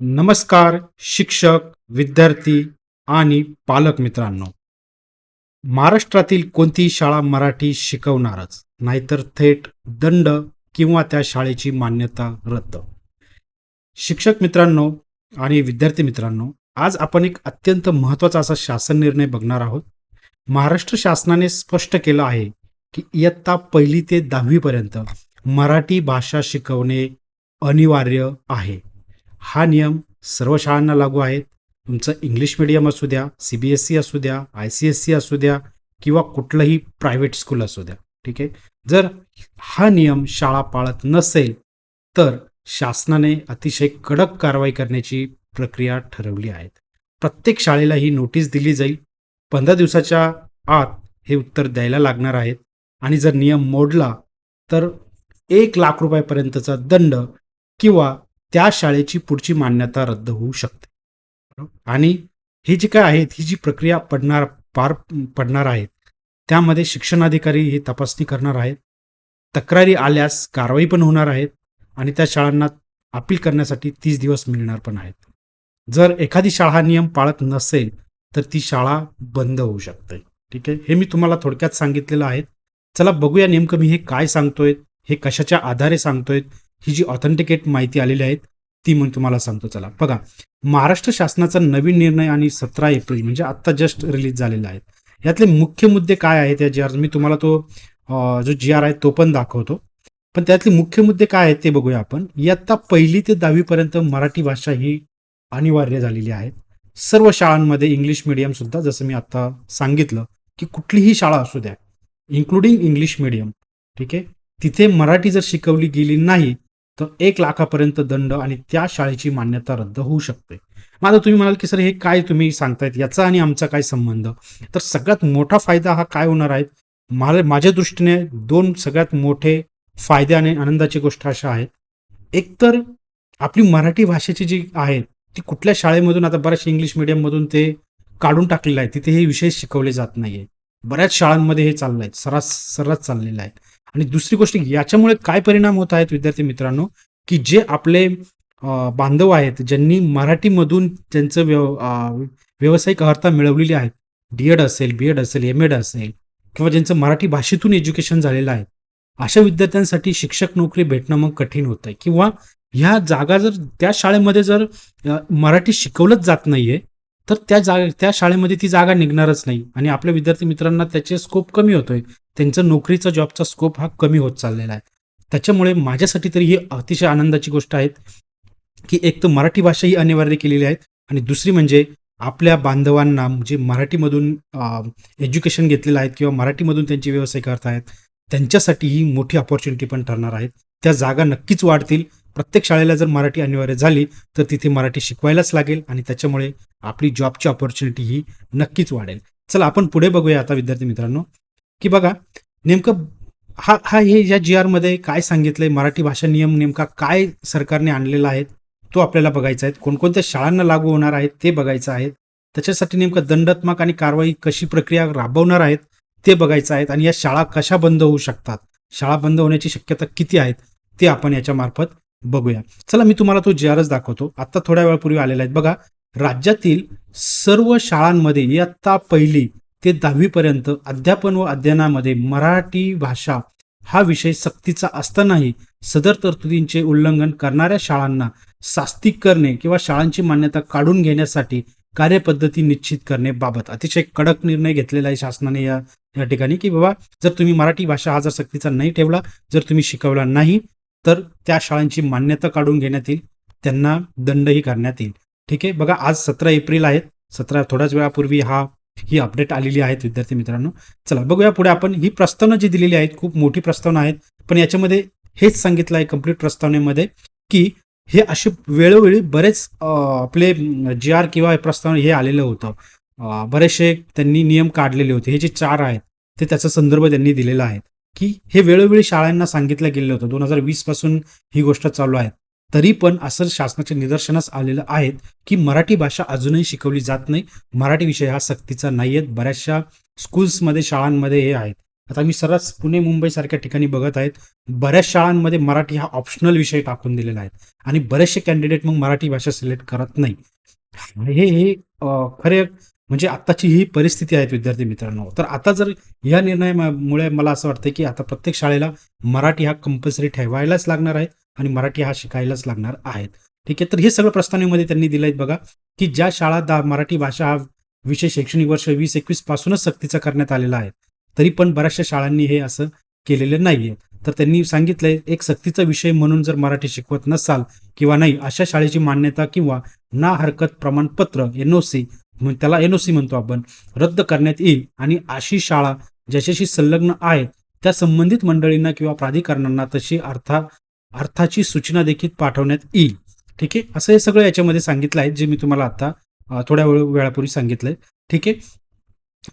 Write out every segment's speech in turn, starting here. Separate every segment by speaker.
Speaker 1: नमस्कार शिक्षक, विद्यार्थी आणि पालक मित्रांनो. महाराष्ट्रातील कोणतीही शाळा मराठी शिकवणारच, नाहीतर थेट दंड किंवा त्या शाळेची मान्यता रद्द. शिक्षक मित्रांनो आणि विद्यार्थी मित्रांनो, आज आपण एक अत्यंत महत्त्वाचा असा शासन निर्णय बघणार आहोत. महाराष्ट्र शासनाने स्पष्ट केलं आहे की इयत्ता 1ली ते 10वी पर्यंत मराठी भाषा शिकवणे अनिवार्य आहे. हा नियम सर्व शाळांना लागू आहे. तुमचं इंग्लिश मीडियम असू द्या, CBSE असू द्या, ICSE असू द्या किंवा कुठलंही प्रायव्हेट स्कूल असू द्या. ठीक आहे. जर हा नियम शाळा पाळत नसेल तर शासनाने अतिशय कडक कारवाई करण्याची प्रक्रिया ठरवली आहे. प्रत्येक शाळेला ही नोटीस दिली जाईल. 15 दिवसाच्या आत हे उत्तर द्यायला लागणार आहेत आणि जर नियम मोडला तर 1,00,000 रुपयापर्यंतचा दंड किंवा त्या शाळेची पुढची मान्यता रद्द होऊ शकते. आणि हे जे काय आहेत, ही जी प्रक्रिया पार पडणार आहेत, त्यामध्ये शिक्षणाधिकारी ही तपासणी करणार आहेत. तक्रारी आल्यास कारवाई पण होणार आहेत आणि त्या शाळांना अपील करण्यासाठी 30 दिवस मिळणार पण आहेत. जर एखादी शाळा हा नियम पाळत नसेल तर ती शाळा बंद होऊ शकते. ठीक आहे. हे मी तुम्हाला थोडक्यात सांगितलेलं आहे. चला बघूया नेमकं मी हे काय सांगतोय, हे कशाच्या आधारे सांगतोय. ही जी ऑथेंटिकेट माहिती आलेली आहे ती मग तुम्हाला सांगतो. चला बघा, महाराष्ट्र शासनाचा नवीन निर्णय आणि 17 एप्रिल म्हणजे आत्ता जस्ट रिलीज झालेला आहे. यातले मुख्य मुद्दे काय आहेत या जी आर, मी तुम्हाला तो जो जी आर आहे तो पण दाखवतो. पण त्यातले मुख्य मुद्दे काय आहेत ते बघूया आपण. इयत्ता 1ली ते 10वी पर्यंत मराठी भाषा ही अनिवार्य झालेली आहे. सर्व शाळांमध्ये इंग्लिश मीडियम सुद्धा, जसं मी आता सांगितलं की कुठलीही शाळा असू द्या, इन्क्लुडिंग इंग्लिश मीडियम, ठीक आहे, तिथे मराठी जर शिकवली गेली नाही तर 1,00,000पर्यंत दंड आणि त्या शाळेची मान्यता रद्द होऊ शकते. मग आता तुम्ही म्हणाल की सर हे काय तुम्ही सांगतायत, याचा आणि आमचा काय संबंध? तर सगळ्यात मोठा फायदा हा काय होणार आहे, माझ्या दृष्टीने 2 सगळ्यात मोठे फायदे आणि आनंदाची गोष्ट अशा आहेत. एक तर आपली मराठी भाषेची जी आहे ती कुठल्या शाळेमधून, आता बऱ्याचशा इंग्लिश मीडियममधून ते काढून टाकलेलं आहे, तिथे हे विषय शिकवले जात नाहीये. बऱ्याच शाळांमध्ये हे चाललंय, सर्रास चाललेलं आहे. आणि दुसरी गोष्ट, याच्यामुळे काय परिणाम होत आहेत विद्यार्थी मित्रांनो, की जे आपले बांधव आहेत, ज्यांनी मराठीमधून त्यांचं व्यावसायिक अर्हता मिळवलेली आहे, D.Ed असेल, B.Ed असेल, M.Ed असेल, किंवा ज्यांचं मराठी भाषेतून एज्युकेशन झालेलं आहे, अशा विद्यार्थ्यांसाठी शिक्षक नोकरी भेटणं मग कठीण होत आहे. किंवा ह्या जागा जर त्या शाळेमध्ये जर मराठी शिकवलंच जात नाहीये तर त्या शाळेमध्ये ती जागा निघणारच नाही आणि आपल्या विद्यार्थी मित्रांना त्याचे स्कोप कमी होतोय. त्यांचा नोकरीचा, जॉबचा स्कोप हा कमी होत चाललेला आहे. त्याच्यामुळे माझ्यासाठी तरी ही अतिशय आनंदाची गोष्ट आहे की एक तर मराठी भाषा ही अनिवार्य केलेली आहे आणि दुसरी म्हणजे आपल्या बांधवांना, म्हणजे मराठीमधून एज्युकेशन घेतलेलं आहे किंवा मराठीमधून त्यांचे व्यवसाय करत आहेत, त्यांच्यासाठी ही मोठी अपॉर्च्युनिटी पण ठरणार आहेत. त्या जागा नक्कीच वाढतील. प्रत्येक शाळेला जर मराठी अनिवार्य झाली तर तिथे मराठी शिकवायलाच लागेल आणि त्याच्यामुळे आपली जॉबची अपॉर्च्युनिटी ही नक्कीच वाढेल. चला आपण पुढे बघूया आता विद्यार्थी मित्रांनो, की बघा नेमकं हे या जी आर मध्ये काय सांगितलंय, मराठी भाषा नियम नेमका काय सरकारने आणलेला आहे तो आपल्याला बघायचा आहे. कोणकोणत्या शाळांना लागू होणार आहेत ते बघायचं आहे. त्याच्यासाठी नेमकं दंडात्मक आणि कारवाई कशी प्रक्रिया राबवणार आहेत ते बघायचं आहे. आणि या शाळा कशा बंद होऊ शकतात, शाळा बंद होण्याची शक्यता किती आहेत ते आपण याच्या मार्फत बघूया. चला मी तुम्हाला तो जी आरच दाखवतो. आता थोड्या वेळापूर्वी आलेला आहे बघा. राज्यातील सर्व शाळांमध्ये इयत्ता 1ली ते 10वी पर्यंत अध्यापन व अध्ययनामध्ये मराठी भाषा हा विषय सक्तीचा असतानाही सदर तरतुदींचे उल्लंघन करणाऱ्या शाळांना शास्ती करणे किंवा शाळांची मान्यता काढून घेण्यासाठी कार्यपद्धती निश्चित करणे बाबत अतिशय कडक निर्णय घेतलेला आहे शासनाने या ठिकाणी, की बाबा जर तुम्ही मराठी भाषा हा जर सक्तीचा नाही ठेवला, जर तुम्ही शिकवला नाही तर त्या शाळांची मान्यता काढून घेण्यात येईल, त्यांना दंडही करण्यात येईल. ठीक आहे. बघा आज 17 एप्रिल आहेत. थोड्याच वेळापूर्वी ही अपडेट आलेली आहेत विद्यार्थी मित्रांनो. चला बघूया पुढे आपण. ही प्रस्तावना जी दिलेली आहेत खूप मोठी प्रस्तावना आहेत, पण याच्यामध्ये हेच सांगितलं आहे कंप्लीट प्रस्तावनेमध्ये की हे असे वेळोवेळी बरेच आपले जी आर किंवा प्रस्तावना हे आलेलं होतं. बरेचसे त्यांनी नियम काढलेले होते. हे जे 4 आहेत ते त्याचा संदर्भ त्यांनी दिलेला आहे की हे वेळोवेळी शाळांना सांगितलं गेलं होतं. 2020 पासून ही गोष्ट चालू आहे. तरी पण असं शासनाच्या निदर्शनास आलेलं आहे की मराठी भाषा अजूनही शिकवली जात नाही. मराठी विषय हा सक्तीचा नाही आहेत. बऱ्याचशा स्कूल्समध्ये, शाळांमध्ये हे आहेत. आता मी सर्रास पुणे मुंबई सारख्या ठिकाणी बघत आहेत, बऱ्याच शाळांमध्ये मराठी हा ऑप्शनल विषय टाकून दिलेला आहे आणि बरेचसे कॅन्डिडेट मग मराठी भाषा सिलेक्ट करत नाही. हे खरे म्हणजे आत्ताची ही परिस्थिती आहे विद्यार्थी मित्रांनो. तर आता जर या निर्णयामुळे मला असं वाटतं की आता प्रत्येक शाळेला मराठी हा कंपल्सरी ठेवायलाच लागणार आहे आणि मराठी हा शिकायलाच लागणार आहे. ठीक आहे, तर हे सगळं प्रस्तावनेमध्ये त्यांनी दिलं आहे बघा, की ज्या शाळा मराठी भाषा हा विषय शैक्षणिक वर्ष 20-21 पासूनच सक्तीचा करण्यात आलेला आहे, तरी पण बऱ्याचशा शाळांनी हे असं केलेलं नाहीये. तर त्यांनी सांगितलंय एक सक्तीचा विषय म्हणून जर मराठी शिकवत नसाल किंवा नाही, अशा शाळेची मान्यता किंवा ना हरकत प्रमाणपत्र एनओसी, त्याला एनओसी म्हणतो आपण, रद्द करण्यात येईल आणि अशी शाळा ज्याच्याशी संलग्न आहेत त्या संबंधित मंडळींना किंवा प्राधिकरणांना तशी अर्थाची सूचना देखील पाठवण्यात येईल. ठीक आहे, असं हे सगळं याच्यामध्ये सांगितलं आहे जे मी तुम्हाला आता थोड्या वेळापूर्वी सांगितलंय. ठीक आहे,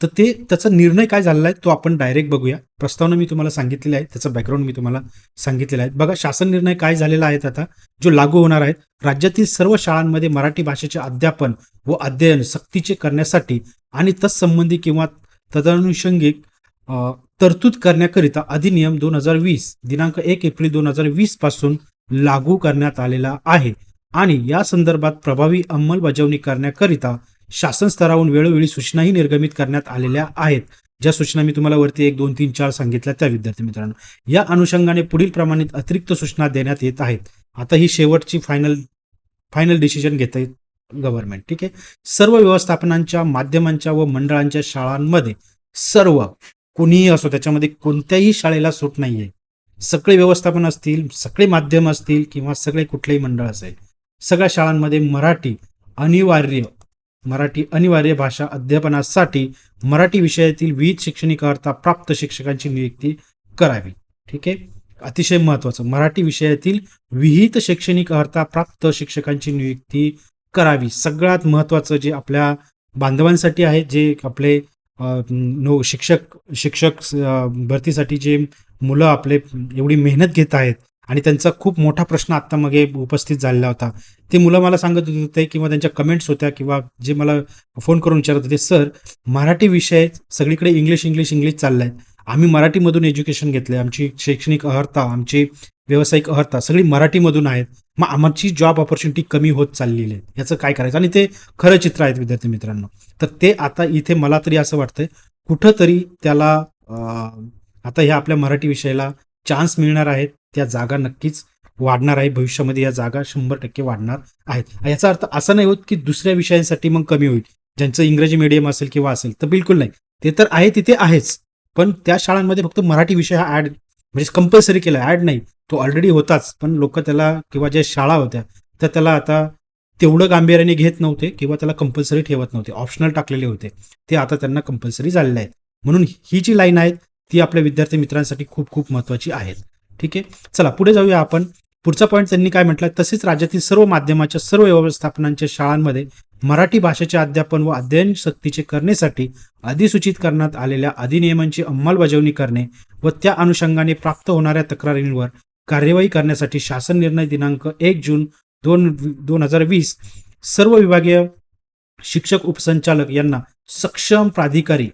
Speaker 1: तर त्याचा निर्णय काय झालेला आहे तो आपण डायरेक्ट बघूया. प्रस्तावना मी तुम्हाला सांगितलेली आहे, त्याचं बॅकग्राऊंड मी तुम्हाला सांगितलेलं आहे. बघा, शासन निर्णय काय झालेला आहे आता जो लागू होणार आहे. राज्यातील सर्व शाळांमध्ये मराठी भाषेचे अध्यापन व अध्ययन सक्तीचे करण्यासाठी आणि तत्संबंधी किंवा तदनुषंगिक तरतूद करण्याकरिता अधिनियम 2020 दिनांक 1 एप्रिल 2020 पासून लागू करण्यात आलेला आहे आणि या संदर्भात प्रभावी अंमलबजावणी करण्याकरिता शासन स्तरावरून वेळोवेळी सूचनाही निर्गमित करण्यात आलेल्या आहेत. ज्या सूचना मी तुम्हाला वरती 1, 2, 3, 4 सांगितल्या त्या विद्यार्थी मित्रांनो, या अनुषंगाने पुढील प्रमाणित अतिरिक्त सूचना देण्यात येत आहेत. आता ही शेवटची फायनल डिसिजन घेत आहे गव्हर्नमेंट. ठीक आहे, सर्व व्यवस्थापनांच्या माध्यमांच्या व मंडळांच्या शाळांमध्ये सर्व कोणीही असो त्याच्यामध्ये कोणत्याही शाळेला सूट नाहीये. सगळे व्यवस्थापन असतील, सगळे माध्यम असतील किंवा सगळे कुठलेही मंडळ असेल, सगळ्या शाळांमध्ये मराठी अनिवार्य भाषा अध्यापनासाठी मराठी विषयातील विविध शैक्षणिक अर्हता प्राप्त शिक्षकांची नियुक्ती करावी. ठीक आहे, अतिशय महत्वाचं, मराठी विषयातील विहित शैक्षणिक अर्हता प्राप्त शिक्षकांची नियुक्ती करावी. सगळ्यात महत्वाचं जे आपल्या बांधवांसाठी आहे, जे आपले शिक्षक भरतीसाठी जे मुलं आपले एवढी मेहनत घेत आहेत आणि त्यांचा खूप मोठा प्रश्न आता मागे उपस्थित झालेला होता. ते मुलं मला सांगत होते किंवा त्यांच्या कमेंट्स होत्या किंवा जे मला फोन करून विचारत होते, सर मराठी विषय सगळीकडे इंग्लिश चाललाय, आम्ही मराठीमधून एज्युकेशन घेतलंय, आमची शैक्षणिक अर्हता, आमची व्यावसायिक अर्हता सगळी मराठीमधून आहेत, मग आमची जॉब ऑपॉर्च्युनिटी कमी होत चाललेली आहे, याचं काय करायचं. आणि ते खरं चित्र आहेत विद्यार्थी मित्रांनो. तर ते आता इथे मला तरी असं वाटतंय कुठंतरी त्याला आता ह्या आपल्या मराठी विषयाला चान्स मिळणार आहेत, त्या जागा नक्कीच वाढणार आहे भविष्यामध्ये, या जागा 100% वाढणार आहेत. याचा अर्थ असा नाही होत की दुसऱ्या विषयांसाठी मग कमी होईल, ज्यांचं इंग्रजी मीडियम असेल किंवा असेल तर बिलकुल नाही, ते तर आहे तिथे आहेच, पण त्या शाळांमध्ये फक्त मराठी विषय हा ऍड म्हणजे कंपल्सरी केला, ऍड नाही, तो ऑलरेडी होताच, पण लोक त्याला किंवा ज्या शाळा होत्या तर त्याला आता तेवढं गांभीर्याने घेत नव्हते किंवा त्याला कंपल्सरी ठेवत नव्हते, ऑप्शनल टाकलेले होते, ते आता त्यांना कंपल्सरी झालेले आहेत. म्हणून ही जी लाईन आहे ती आपल्या विद्यार्थी मित्रांसाठी खूप खूप महत्वाची आहे. ठीक आहे, चला पुढे जाऊया आपण. पुढचा पॉईंट त्यांनी काय म्हटलं, तसेच राज्यातील सर्व माध्यमाच्या सर्व व्यवस्थापनांच्या शाळांमध्ये मराठी भाषेचे अध्यापन व अध्ययन सक्तीचे करण्यासाठी अधिसूचित करण्यात आलेल्या अधिनियमांची अंमलबजावणी करणे व त्या अनुषंगाने प्राप्त होणाऱ्या तक्रारींवर कार्यवाही करण्यासाठी शासन निर्णय दिनांक 1 जून 2020 सर्व विभागीय शिक्षक उपसंचालक यांना सक्षम प्राधिकारी,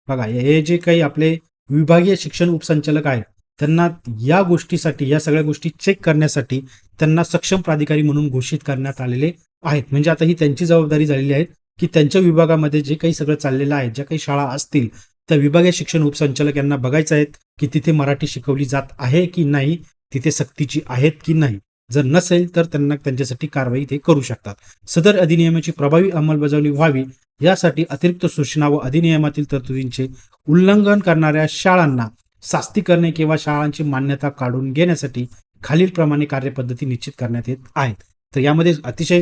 Speaker 1: बघा हे जे काही आपले विभागीय शिक्षण उपसंचालक आहेत त्यांना या गोष्टीसाठी, या सगळ्या गोष्टी चेक करण्यासाठी त्यांना सक्षम प्राधिकारी म्हणून घोषित करण्यात आलेले आहेत. म्हणजे आता ही त्यांची जबाबदारी झालेली आहे की त्यांच्या विभागामध्ये जे काही सगळं चाललेलं आहे, ज्या काही शाळा असतील त्या विभागीय शिक्षण उपसंचालक यांना बघायचं आहेत की तिथे मराठी शिकवली जात आहे की नाही, तिथे सक्तीची आहेत की नाही. जर नसेल तर त्यांना त्यांच्यासाठी कारवाई ते करू शकतात. सदर अधिनियमाची प्रभावी अंमलबजावणी व्हावी यासाठी अतिरिक्त सूचना व अधिनियमातील तरतुदींचे उल्लंघन करणाऱ्या शाळांना शास्ती करणे किंवा शाळांची मान्यता काढून घेण्यासाठी खालीलप्रमाणे कार्यपद्धती निश्चित करण्यात येत आहेत. तर यामध्ये अतिशय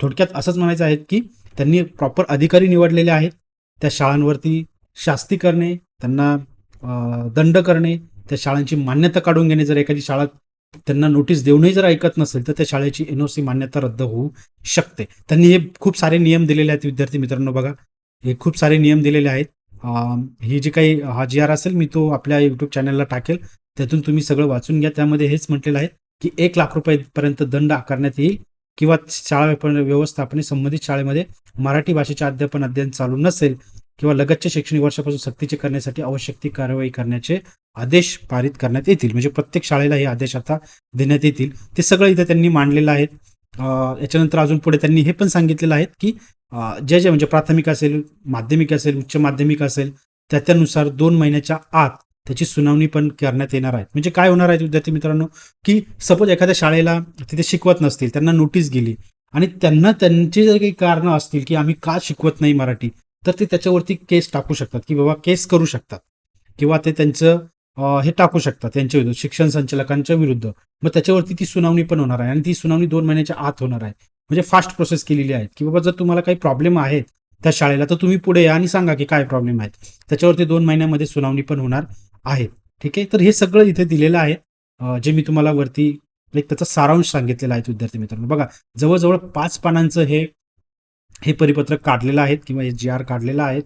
Speaker 1: थोडक्यात असंच म्हणायचं आहे की त्यांनी प्रॉपर अधिकारी निवडलेले आहेत, त्या शाळांवरती शास्ती करणे, त्यांना दंड करणे, त्या शाळांची मान्यता काढून घेणे. जर एखादी शाळा त्यांना नोटीस देऊनही जर ऐकत नसेल तर त्या शाळेची एनओसी मान्यता रद्द होऊ शकते. त्यांनी हे खूप सारे नियम दिलेले आहेत विद्यार्थी मित्रांनो. बघा, हे खूप सारे नियम दिलेले आहेत. ही जी काही हा GR असेल मी तो आपल्या युट्यूब चॅनलला टाकेल, त्यातून तुम्ही सगळं वाचून घ्या. त्यामध्ये हेच म्हटलेलं आहे की 1 लाख रुपयेपर्यंत दंड आकारण्यात येईल किंवा शाळा व्यवस्थापने संबंधित शाळेमध्ये मराठी भाषेचे अध्ययन चालू नसेल किंवा लगतच्या शैक्षणिक वर्षापासून सक्तीचे करण्यासाठी आवश्यक ती कारवाई करण्याचे आदेश पारित करण्यात येतील. म्हणजे प्रत्येक शाळेला हे आदेश आता देण्यात येतील. ते सगळं इथे त्यांनी मांडलेलं आहे. याच्यानंतर अजून पुढे त्यांनी हे पण सांगितलेलं आहे की जे म्हणजे प्राथमिक असेल, माध्यमिक असेल, उच्च माध्यमिक असेल, त्यानुसार 2 महिन्याच्या आत त्याची सुनावणी पण करण्यात येणार आहे. म्हणजे काय होणार आहे विद्यार्थी मित्रांनो, की सपोज एखाद्या शाळेला तिथे शिकवत नसतील, त्यांना नोटीस गेली आणि त्यांना त्यांची जर काही कारणं असतील की आम्ही का शिकवत नाही मराठी, तर ते त्याच्यावरती केस टाकू शकतात की बाबा केस करू शकतात किंवा ते त्यांचं हे टाकू शकतात त्यांच्या विरुद्ध, शिक्षण संचालकांच्या विरुद्ध. मग त्याच्यावरती ती सुनावणी पण होणार आहे आणि ती सुनावणी 2 महिन्याच्या आत होणार आहे. म्हणजे फास्ट प्रोसेस केलेली आहे की बाबा जर तुम्हाला काही प्रॉब्लेम आहेत त्या शाळेला तर तुम्ही पुढे या आणि सांगा की काय प्रॉब्लेम आहेत. त्याच्यावरती 2 महिन्यामध्ये सुनावणी पण होणार आहे. ठीक आहे, तर हे सगळं इथे दिलेलं आहे. जे मी तुम्हाला वरती एक त्याचा सारांश सांगितलेला आहे विद्यार्थी मित्रांनो. बघा, जवळजवळ 5 पानांचं हे परिपत्रक काढलेलं आहे किंवा हे जी आर काढलेला आहे.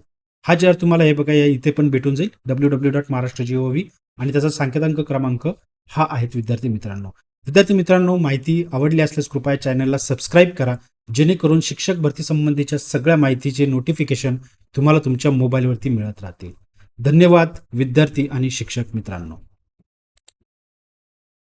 Speaker 1: हा जी आर तुम्हाला हे बघा या इथे पण भेटून जाईल www.maharashtra.gov आणि त्याचा संकेतांक क्रमांक हा आहे विद्यार्थी मित्रांनो. विद्यार्थी मित्रांनो, माहिती आवडली असल्यास कृपया चॅनलला सबस्क्राईब करा, जेणेकरून शिक्षक भरती संबंधीच्या सगळ्या माहितीचे नोटिफिकेशन तुम्हाला तुमच्या मोबाईलवरती मिळत राहतील. धन्यवाद विद्यार्थी आणि शिक्षक मित्रांनो.